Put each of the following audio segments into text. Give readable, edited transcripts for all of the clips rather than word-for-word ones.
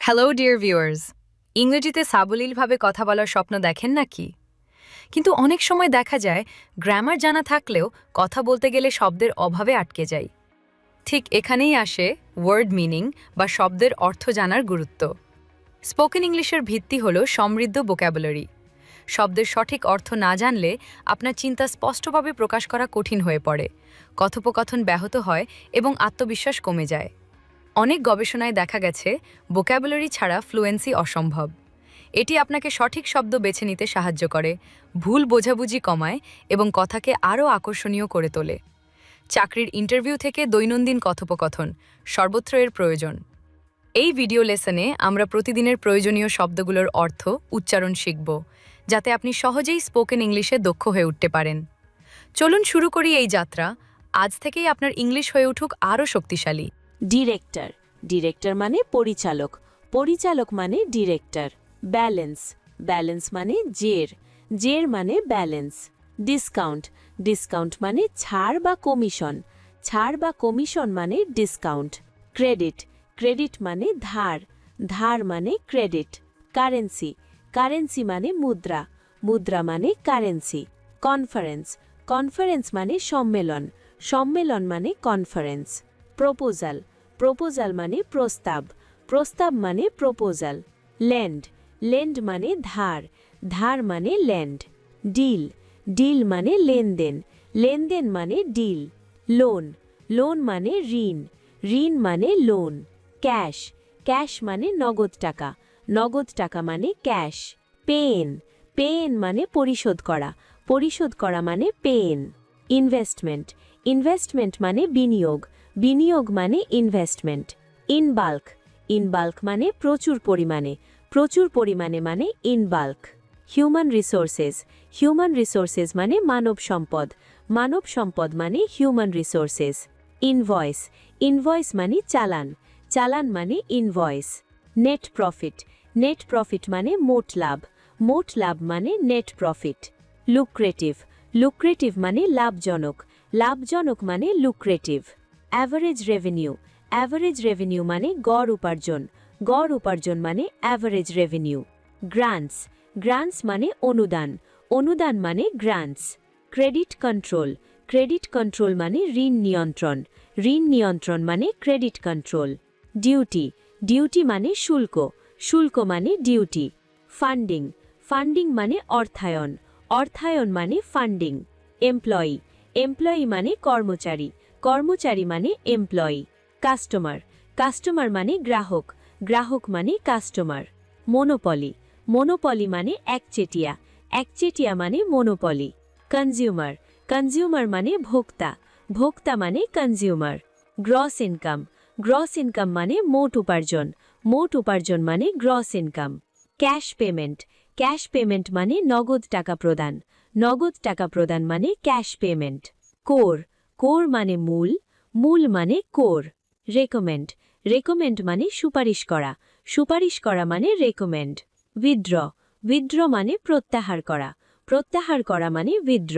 Hello dear viewers, ইংরেজিতে সাবলীলভাবে কথা বলার স্বপ্ন দেখেন নাকি? কিন্তু অনেক সময় দেখা যায় গ্রামার জানা থাকলেও কথা বলতে গেলে শব্দের অভাবে আটকে যাই। ঠিক এখানেই আসে ওয়ার্ড মিনিং বা শব্দের অর্থ জানার গুরুত্ব। স্পোকেন ইংলিশের ভিত্তি হল সমৃদ্ধ ভোক্যাবুলারি। শব্দের সঠিক অর্থ না জানলে আপনার চিন্তা স্পষ্টভাবে প্রকাশ করা কঠিন হয়ে পড়ে, কথোপকথন ব্যাহত হয় এবং আত্মবিশ্বাস কমে যায়। অনেক গবেষণায় দেখা গেছে ভোক্যাবুলারি ছাড়া ফ্লুয়েন্সি অসম্ভব। এটি আপনাকে সঠিক শব্দ বেছে নিতে সাহায্য করে, ভুল বোঝাবুঝি কমায় এবং কথাকে আরও আকর্ষণীয় করে তোলে। চাকরির ইন্টারভিউ থেকে দৈনন্দিন কথোপকথন, সর্বত্র এর প্রয়োজন। এই ভিডিও লেসনে আমরা প্রতিদিনের প্রয়োজনীয় শব্দগুলোর অর্থ, উচ্চারণ শিখব, যাতে আপনি সহজেই স্পোকেন ইংলিশে দক্ষ হয়ে উঠতে পারেন। চলুন শুরু করি এই যাত্রা। আজ থেকেই আপনার ইংলিশ হয়ে উঠুক আরও শক্তিশালী। ডিরেক্টর ডিরেক্টর মানে পরিচালক, পরিচালক মানে ডিরেক্টর। ব্যালেন্স ব্যালেন্স মানে জের, জের মানে ব্যালেন্স। ডিসকাউন্ট ডিসকাউন্ট মানে ছাড় বা কমিশন, ছাড় বা কমিশন মানে ডিসকাউন্ট। ক্রেডিট ক্রেডিট মানে ধার, ধার মানে ক্রেডিট। কারেন্সি কারেন্সি মানে মুদ্রা, মুদ্রা মানে কারেন্সি। কনফারেন্স কনফারেন্স মানে সম্মেলন, সম্মেলন মানে কনফারেন্স। প্রপোজাল প্রপোজাল মানে প্রস্তাব, প্রস্তাব মানে প্রপোজাল। ল্যান্ড ল্যান্ড মানে ধার, ধার মানে ল্যান্ড। ডিল ডিল মানে লেনদেন, লেনদেন মানে ডিল। লোন লোন মানে ঋণ, ঋণ মানে লোন। ক্যাশ ক্যাশ মানে নগদ টাকা, নগদ টাকা মানে ক্যাশ। পেন পেন মানে পরিশোধ করা, পরিশোধ করা মানে পেন। ইনভেস্টমেন্ট ইনভেস্টমেন্ট মানে বিনিয়োগ, বিনিয়োগ মানে investment. In bulk in bulk মানে প্রচুর পরিমাণে, প্রচুর পরিমাণে মানে in bulk. Human resources human resources মানে মানব সম্পদ, মানব সম্পদ মানে হিউম্যান রিসোর্সেস। ইনভয়েস ইনভয়েস মানে চালান, চালান মানে invoice. Net profit net profit মানে মোট লাভ, মোট লাভ মানে নেট প্রফিট। লুক্রেটিভ লুক্রেটিভ মানে লাভজনক, লাভজনক মানে lucrative. Average revenue average revenue মানে গড় উপার্জন, গড় উপার্জন মানে অ্যাভারেজ রেভিনিউ। গ্রান্টস গ্রান্টস মানে অনুদান, অনুদান মানে grants. Credit control credit control মানে ঋণ নিয়ন্ত্রণ, ঋণ নিয়ন্ত্রণ মানে ক্রেডিট কন্ট্রোল। ডিউটি ডিউটি মানে শুল্ক, শুল্ক মানে ডিউটি। ফান্ডিং ফান্ডিং মানে অর্থায়ন, অর্থায়ন মানে ফান্ডিং। এমপ্লয়ি এমপ্লয়ি মানে কর্মচারী, কর্মচারী মানে এমপ্লয়ি। কাস্টমার কাস্টমার মানে গ্রাহক, গ্রাহক মানে কাস্টমার। মোনোপলি মোনোপলি মানে একচেটিয়া, একচেটিয়া মানে মোনোপলি। কনজিউমার কনজিউমার মানে ভোক্তা, ভোক্তা মানে consumer. Gross income gross income মানে মোট উপার্জন, মোট উপার্জন মানে gross income. Cash payment cash payment মানে নগদ টাকা প্রদান, নগদ টাকা প্রদান মানে ক্যাশ পেমেন্ট। কোর কোর মানে মূল, মূল মানে কোর। রেকমেন্ড রেকমেন্ড মানে সুপারিশ করা, সুপারিশ করা মানে রেকমেন্ড। উইথড্র উইথড্র মানে প্রত্যাহার করা, প্রত্যাহার করা মানে উইথড্র।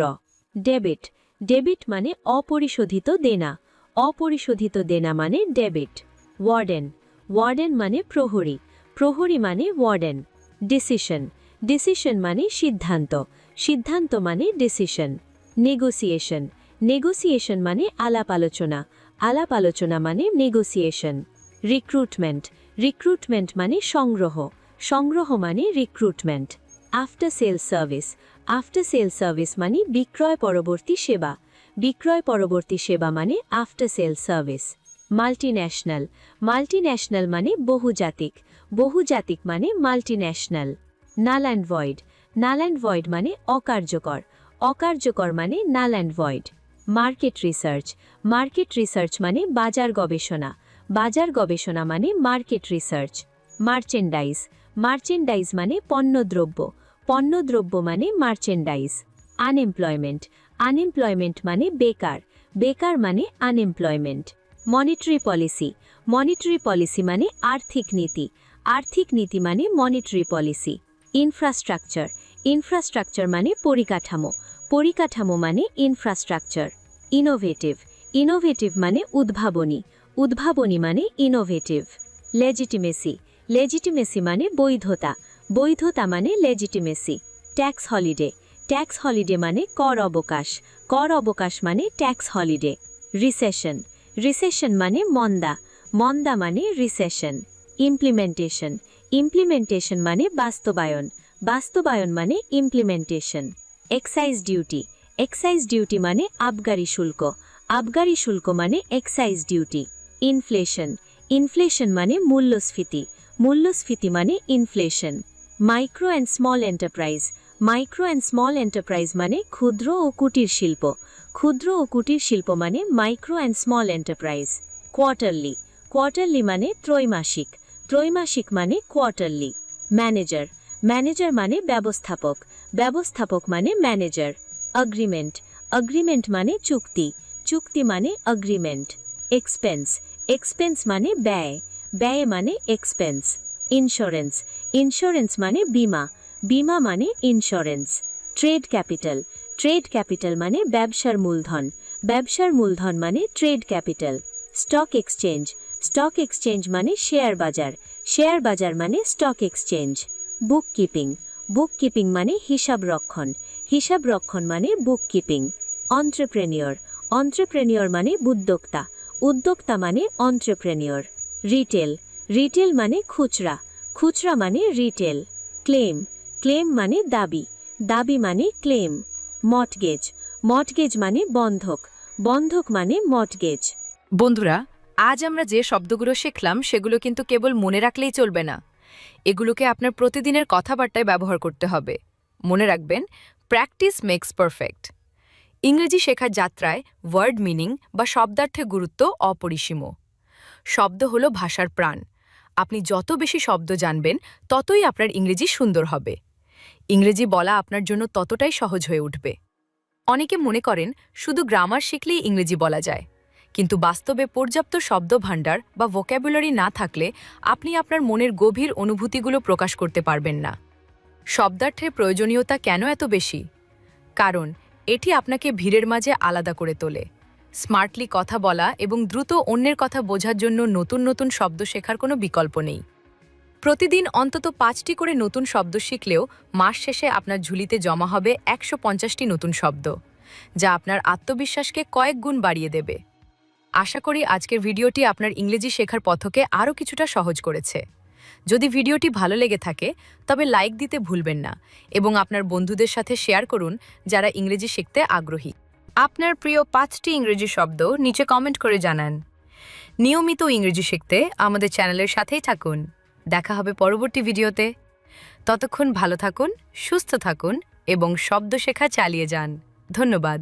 ডেবিট ডেবিট মানে অপরিশোধিত দেনা, অপরিশোধিত দেনা মানে ডেবিট। ওয়ার্ডেন ওয়ার্ডেন মানে প্রহরী, প্রহরী মানে ওয়ার্ডেন। ডিসিশন ডিসিশন মানে সিদ্ধান্ত, সিদ্ধান্ত মানে ডিসিশন। নেগোসিয়েশন নেগোসিয়েশন মানে আলাপ আলোচনা, আলাপ আলোচনা মানে নেগোসিয়েশন। রিক্রুটমেন্ট রিক্রুটমেন্ট মানে সংগ্রহ, সংগ্রহ মানে recruitment. After sale service after sale service মানে বিক্রয় পরবর্তী সেবা, বিক্রয় পরবর্তী সেবা মানে after sale service. Multinational multinational মানে বহুজাতিক, বহুজাতিক মানে multinational. Null and void null and void মানে অকার্যকর, অকার্যকর মানে null and void. Market research market research মানে বাজার গবেষণা, বাজার গবেষণা মানে মার্কেট রিসার্চ। মার্চেন্ডাইজ মার্চেন্ডাইজ মানে পণ্যদ্রব্য, পণ্যদ্রব্য মানে মার্চেন্ডাইজ। আনএমপ্লয়মেন্ট আনএমপ্লয়মেন্ট মানে বেকার, বেকার মানে unemployment. Monetary policy monetary policy মানে আর্থিক নীতি, আর্থিক নীতি মানে মনিটারি পলিসি। ইনফ্রাস্ট্রাকচার ইনফ্রাস্ট্রাকচার মানে পরিকাঠামো, পরিকাঠামো মানে ইনফ্রাস্ট্রাকচার। ইনোভেটিভ ইনোভেটিভ মানে উদ্ভাবনী, উদ্ভাবনী মানে ইনোভেটিভ। লেজিটিমেসি লেজিটিমেসি মানে বৈধতা, বৈধতা মানে legitimacy. Tax holiday, tax holiday মানে কর অবকাশ, কর অবকাশ মানে ট্যাক্স হলিডে। রিসেশন, রিসেশন মানে মন্দা, মন্দা মানে রিসেশন। ইমপ্লিমেন্টেশন, ইমপ্লিমেন্টেশন মানে বাস্তবায়ন, বাস্তবায়ন মানে implementation. Excise duty, excise duty মানে আবগারি শুল্ক, আবগারি শুল্ক মানে এক্সাইজ ডিউটি। ইনফ্লেশন, ইনফ্লেশন মানে মূল্যস্ফীতি, মূল্যস্ফীতি মানে inflation. Micro and small enterprise, micro and small enterprise মানে ক্ষুদ্র ও কুটির শিল্প, ক্ষুদ্র ও কুটির শিল্প মানে micro and small enterprise. Quarterly, quarterly মানে ত্রৈমাসিক, ত্রৈমাসিক মানে কোয়ার্টারলি। ম্যানেজার, ম্যানেজার মানে ব্যবস্থাপক, ব্যবস্থাপক মানে ম্যানেজার। এগ্রিমেন্ট, এগ্রিমেন্ট মানে চুক্তি, চুক্তি মানে এগ্রিমেন্ট। এক্সপেন্স, এক্সপেন্স মানে ব্যয়, ব্যয় মানে এক্সপেন্স। ইন্স্যুরেন্স, ইন্স্যুরেন্স মানে বীমা, বীমা মানে insurance. Trade capital, trade capital মানে ব্যবসার মূলধন, ব্যবসার মূলধন মানে trade capital. Stock exchange, stock exchange মানে শেয়ার বাজার, শেয়ার বাজার মানে স্টক এক্সচেঞ্জ। বুককিপিং, বুককিপিং মানে হিসাব রক্ষণ, হিসাব রক্ষণ মানে বুককিপিং। অন্ত্রেপ্রেনিয়র, অন্ত্রেপ্রেনিয়র মানে উদ্যোক্তা, উদ্যোক্তা মানে অন্ত্রেপ্রেনিয়র। রিটেল, রিটেল মানে খুচরা, খুচরা মানে রিটেল। ক্লেম, ক্লেম মানে দাবি, দাবি মানে ক্লেম। মর্টগেজ, মর্টগেজ মানে বন্ধক, বন্ধক মানে মর্টগেজ। বন্ধুরা, আজ আমরা যে শব্দগুলো শিখলাম সেগুলো কিন্তু কেবল মনে রাখলেই চলবে না, এগুলোকে আপনার প্রতিদিনের কথাবার্তায় ব্যবহার করতে হবে। মনে রাখবেন, প্র্যাকটিস মেক্স পারফেক্ট। ইংরেজি শেখার যাত্রায় ওয়ার্ড মিনিং বা শব্দার্থের গুরুত্ব অপরিসীম। শব্দ হলো ভাষার প্রাণ। আপনি যত বেশি শব্দ জানবেন ততই আপনার ইংরেজি সুন্দর হবে। ইংরেজি বলা আপনার জন্য ততটাই সহজ হয়ে উঠবে। অনেকে মনে করেন শুধু গ্রামার শিখলেই ইংরেজি বলা যায়, কিন্তু বাস্তবে পর্যাপ্ত শব্দভাণ্ডার বা ভোক্যাবুলারি না থাকলে আপনি আপনার মনের গভীর অনুভূতিগুলো প্রকাশ করতে পারবেন না। শব্দার্থের প্রয়োজনীয়তা কেন এত বেশি? কারণ এটি আপনাকে ভিড়ের মাঝে আলাদা করে তোলে। স্মার্টলি কথা বলা এবং দ্রুত অন্যের কথা বোঝার জন্য নতুন নতুন শব্দ শেখার কোনো বিকল্প নেই। প্রতিদিন অন্তত 5টি করে নতুন শব্দ শিখলেও মাস শেষে আপনার ঝুলিতে জমা হবে 150টি নতুন শব্দ, যা আপনার আত্মবিশ্বাসকে কয়েক গুণ বাড়িয়ে দেবে। আশা করি আজকের ভিডিওটি আপনার ইংরেজি শেখার পথকে আরও কিছুটা সহজ করেছে। যদি ভিডিওটি ভালো লেগে থাকে তবে লাইক দিতে ভুলবেন না এবং আপনার বন্ধুদের সাথে শেয়ার করুন যারা ইংরেজি শিখতে আগ্রহী। আপনার প্রিয় 5টি ইংরেজি শব্দ নিচে কমেন্ট করে জানান। নিয়মিত ইংরেজি শিখতে আমাদের চ্যানেলের সাথেই থাকুন। দেখা হবে পরবর্তী ভিডিওতে। ততক্ষণ ভালো থাকুন, সুস্থ থাকুন এবং শব্দ শেখা চালিয়ে যান। ধন্যবাদ।